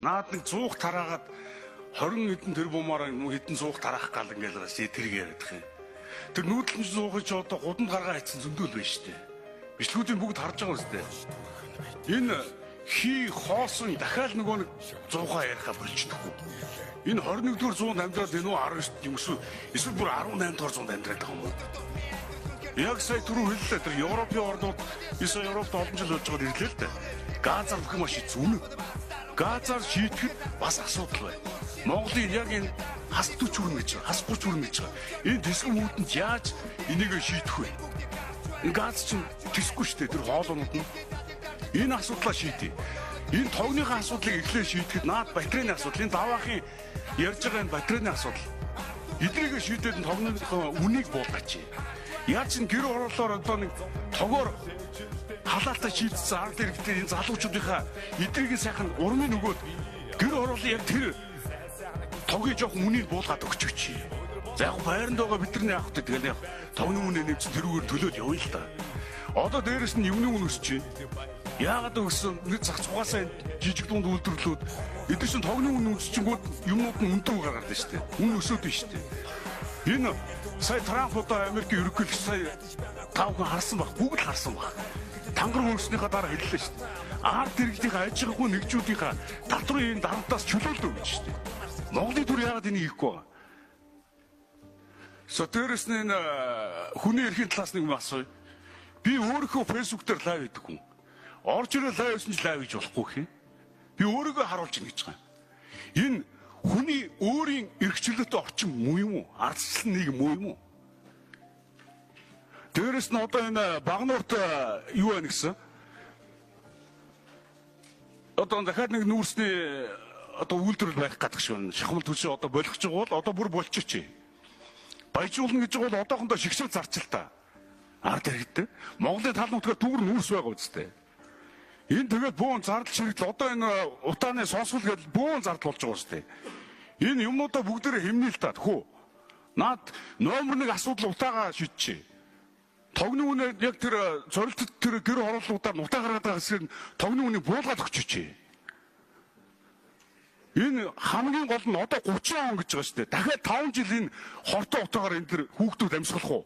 Наад нэг 100 тараагаад 20 хэдэн тэрбумаар хэдэн 100 тараах гал ингээл тэрийг яриад их юм. Тэр нүүдэлч 100 ч одоо гудамд гаргаа хийсэн зөндөл байна шүү дээ. Бичлэгүүдийн бүгд харж байгаа үстэй. Энэ хий хоосон дахиад нөгөө нэг 100-аа яриха болчихдоггүй. Энэ 21-р зуунд амьдраад энэ 19 юм эсвэл бүр 18-р зуунд амьдраад байгаа юм уу? Яг сая түрүү хэллээ тэр Европын орнууд эсвэл Европт олон жил болж байгаа ирлээ л дээ. Газар бүх юм шийдсэн үнэ. Газар шийдэхэд бас асуудал байна. Монголын яг энэ хас 40 хүрнэ гэж байгаа, хас 30 хүрнэ гэж байгаа. Энэ тэсгэмүүдэнд яаж энийг шийдэх вэ? Энэ газ чинь тэсэхгүй шүү дээ тэр хоолоонууд нь. Энэ асуудлаа шийдэе. Энэ тогныхаа асуудлыг эхлээ шийдэхэд наад батарейны асуудал, энэ даваахын ярьж байгаа энэ батарейны асуудал. Эдрийг шийдээд тогныхоо үнийг буулгаач. Яаж ин гэр ороолоор одоо нэг тогоор халаалтаа шийдсэн ард иргэдийн энэ залуучуудынхаа эдрийг сайхан урмын өгөөд гэр ороолын яг тэр тогийг жоох үнийг буулгаад өгч. За яг байранд байгаа бидний авахтай тэгэл яг тогны үнэ нэмсэн тэрүүгээр төлөөд явъя л да. Одоо дээрэс нь юмны үн өсөж байна. Яагаад өгсөн нэг зах цугаасаа жижиг дунд үйлдвэрлэлүүд эдгээр чинь тогны үн өсчихгүүд юмнууд нь өндөр гараад байна шүү дээ. Үн өсөөд байна шүү дээ. Энэ сая Трамп одоо Америкийн ерөнхийлөгч сая тавхан харсан баг, бүгд харсан баг. Тангар өөрснийхөө дараа хэллээ шүү дээ. Ард иргэдийн аж ахуйн нэгжүүдийнхаа татврын энэ дарамтаас чөлөөлдөг гэж шүү дээ. Монголын төр яагаад энийг хийхгүй байгаа? Дээрээс нь энэ хүний эрхийн талаас нэг юм асууя. Би өөрийнхөө фэйсбүүк дээр лайв хийдэг хүн. Орж ирэл лайв хийсэн ч лайв хийж болохгүй хэ? Би өөрийгөө харуулж ингэж байгаа. Энэ хүний өөрийн эрхчлөлтөд орчин муу юм уу? Ардчлал нийгэм муу юм уу? Дээрээс нь одоо энэ Багнуурт юу байна гэсэн? Одоо дахиад нэг нүүрсний одоо үйлдвэрлэл байх гэдэг шүү. Шахмал төлшөө одоо болгож байгаа бол одоо бүр болчихчих. Баяжуулна гэж байгаа бол одоохондоо шигшил зарч л та. Ард иргэдтэй. Монголын тал нутгаар түгэр нүүрс байгаа үстэй. Энэ тэгээд бөөн зардал ширэгдэл одоо энэ утааны сонсгол гэдэл бөөн зардал болж байгаа үстэй. Энэ юмнуудаа бүгдээрээ хэмнээл та тхүү. Наад номер 1 асуудал утаагаа шийдчихэ. Тогны үнэ яг тэр зорилтод тэр гэр ороолуудаар утаа гаргаад байгаа хэсгийг тогны үнийг буулгаад өгчөж. Энэ хамгийн гол нь одоо 30 он гэж байгаа шүү дээ. Дахиад 5 жил энэ хортой утаагаар энэ тэр хүүхдүүд амьсгалах уу?